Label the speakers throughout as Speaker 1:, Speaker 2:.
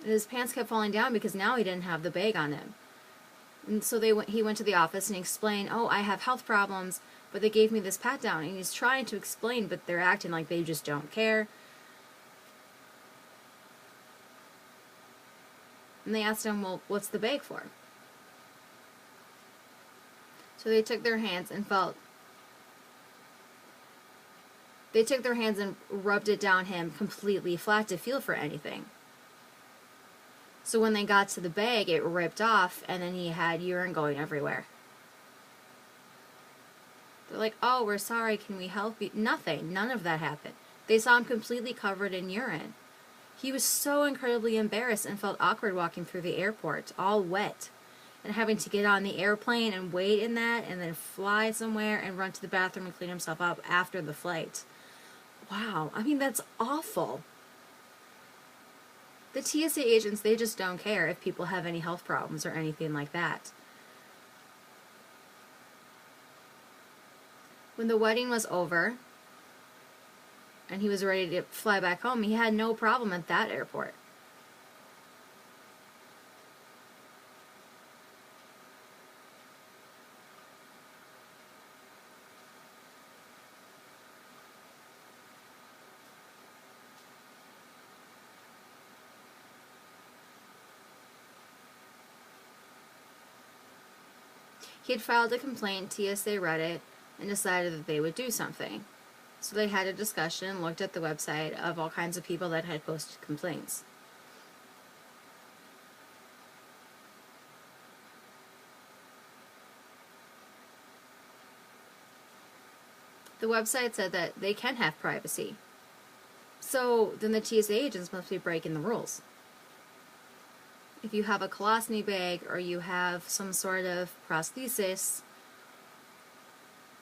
Speaker 1: And his pants kept falling down because now he didn't have the bag on him. And so he went to the office and he explained, oh, I have health problems, but they gave me this pat down. And he's trying to explain, but they're acting like they just don't care. And they asked him, well, what's the bag for? So they took their hands and rubbed it down him completely flat to feel for anything. So when they got to the bag, it ripped off, and then he had urine going everywhere. They're like, oh, we're sorry, can we help you? Nothing. None of that happened. They saw him completely covered in urine. He was so incredibly embarrassed and felt awkward walking through the airport, all wet, and having to get on the airplane and wait in that, and then fly somewhere and run to the bathroom and clean himself up after the flight. Wow, I mean, that's awful. The TSA agents, they just don't care if people have any health problems or anything like that. When the wedding was over and he was ready to fly back home, he had no problem at that airport. He had filed a complaint, TSA read it, and decided that they would do something. So they had a discussion, looked at the website of all kinds of people that had posted complaints. The website said that they can have privacy. So then the TSA agents must be breaking the rules. If you have a colostomy bag or you have some sort of prosthesis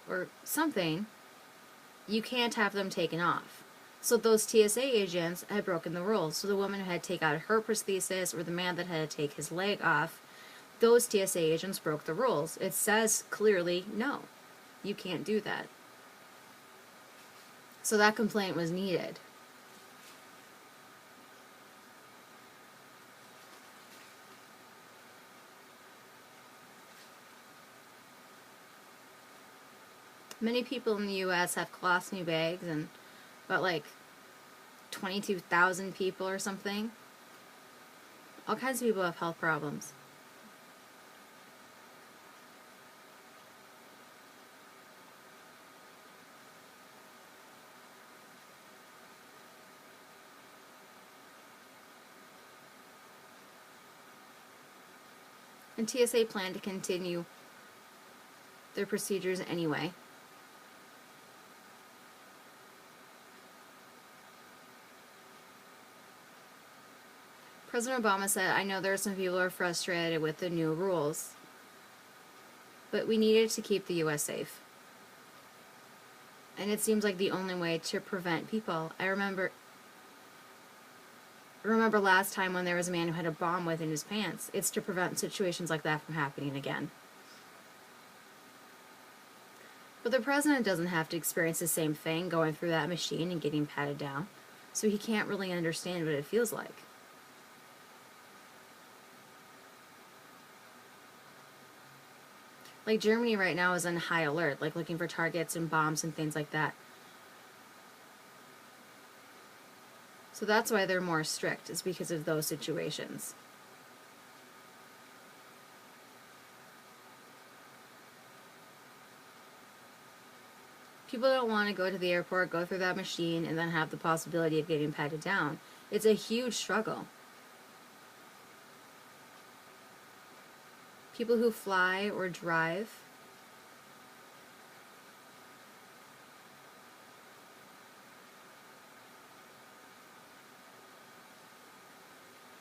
Speaker 1: or something, you can't have them taken off. So those TSA agents had broken the rules. So the woman who had to take out her prosthesis or the man that had to take his leg off, those TSA agents broke the rules. It says clearly, no, you can't do that. So that complaint was needed. Many people in the U.S. have colostomy bags, and about like 22,000 people or something. All kinds of people have health problems. And TSA planned to continue their procedures anyway. President Obama said, I know there are some people who are frustrated with the new rules, but we needed to keep the U.S. safe. And it seems like the only way to prevent people. I remember last time when there was a man who had a bomb within his pants. It's to prevent situations like that from happening again. But the president doesn't have to experience the same thing going through that machine and getting patted down, so he can't really understand what it feels like. Like Germany right now is on high alert, like looking for targets and bombs and things like that. So that's why they're more strict, is because of those situations. People don't want to go to the airport, go through that machine, and then have the possibility of getting patted down. It's a huge struggle. People who fly or drive,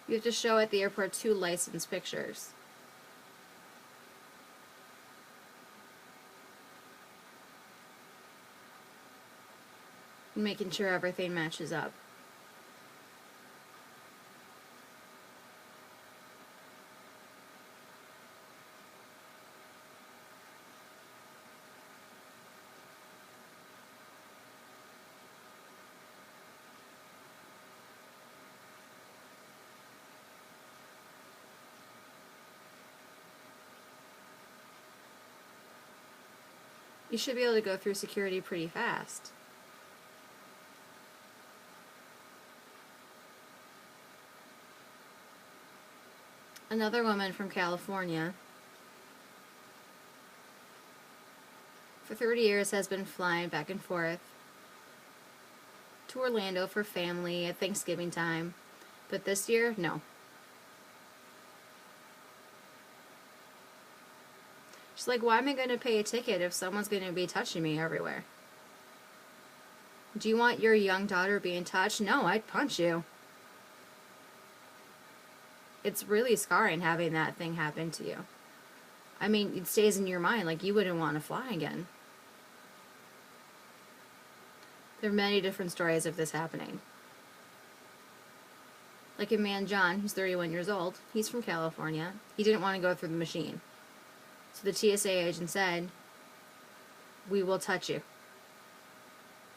Speaker 1: you have to show at the airport 2 license pictures. And making sure everything matches up. You should be able to go through security pretty fast. Another woman from California, for 30 years, has been flying back and forth to Orlando for family at Thanksgiving time. But this year, no. She's like, why am I going to pay a ticket if someone's going to be touching me everywhere? Do you want your young daughter being touched? No, I'd punch you. It's really scarring having that thing happen to you. I mean, it stays in your mind, like you wouldn't want to fly again. There are many different stories of this happening. Like a man, John, who's 31 years old. He's from California. He didn't want to go through the machine. So the TSA agent said, we will touch you.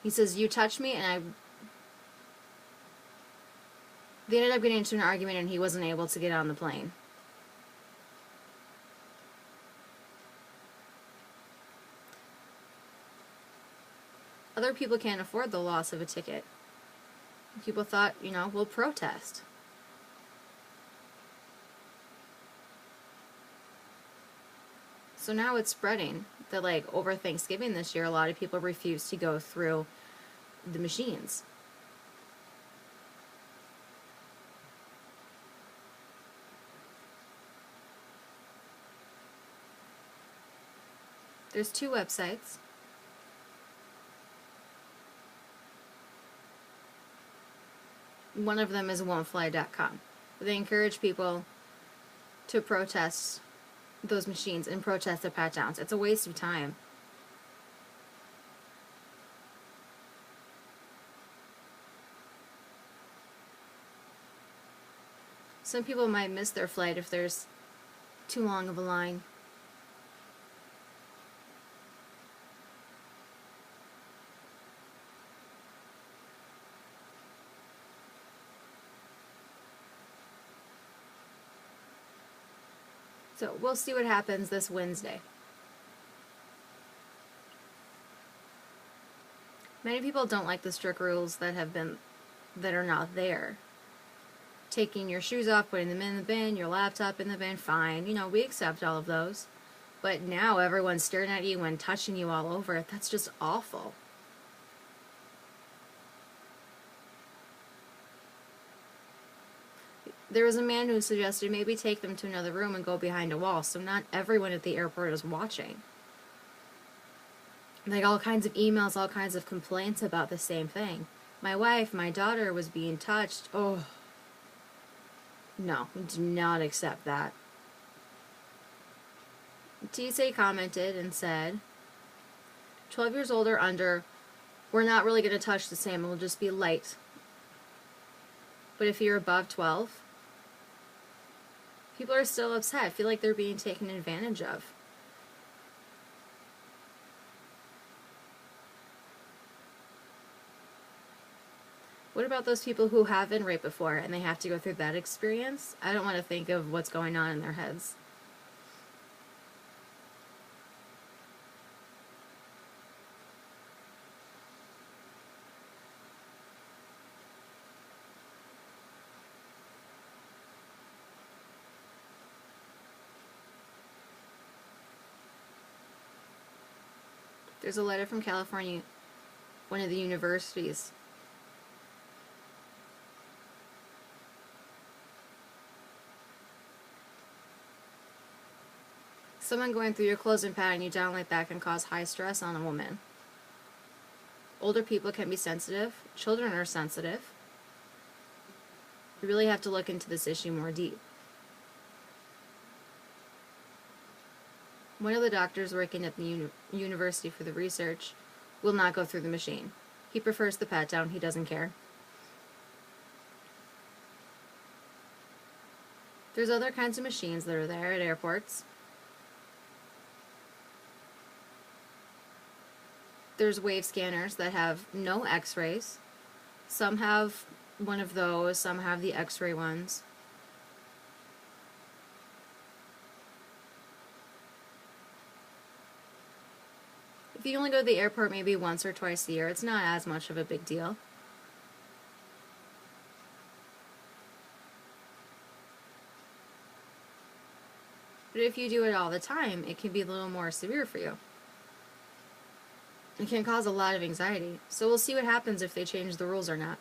Speaker 1: He says, you touch me, and they ended up getting into an argument, and he wasn't able to get on the plane. Other people can't afford the loss of a ticket. People thought, we'll protest. So now it's spreading that, like, over Thanksgiving this year, a lot of people refuse to go through the machines. There's 2 websites. One of them is won'tfly.com. They encourage people to protest those machines and protest the pat-downs. It's a waste of time. Some people might miss their flight if there's too long of a line. So we'll see what happens this Wednesday. Many people don't like the strict rules that are not there. Taking your shoes off, putting them in the bin, your laptop in the bin, fine. We accept all of those. But now everyone's staring at you and touching you all over it. That's just awful. There was a man who suggested maybe take them to another room and go behind a wall, so not everyone at the airport is watching. Like, all kinds of emails, all kinds of complaints about the same thing. My wife, my daughter was being touched. Oh, no, we do not accept that. TSA commented and said, 12 years old or under, we're not really going to touch the same. It'll just be light. But if you're above 12, people are still upset. Feel like they're being taken advantage of. What about those people who have been raped before and they have to go through that experience? I don't want to think of what's going on in their heads. There's a letter from California, one of the universities. Someone going through your clothes and patting you down like that can cause high stress on a woman. Older people can be sensitive. Children are sensitive. You really have to look into this issue more deep. One of the doctors working at the university for the research will not go through the machine. He prefers the pat-down. He doesn't care. There's other kinds of machines that are there at airports. There's wave scanners that have no x-rays. Some have one of those, some have the x-ray ones. If you only go to the airport maybe once or twice a year, it's not as much of a big deal. But if you do it all the time, it can be a little more severe for you. It can cause a lot of anxiety. So we'll see what happens if they change the rules or not.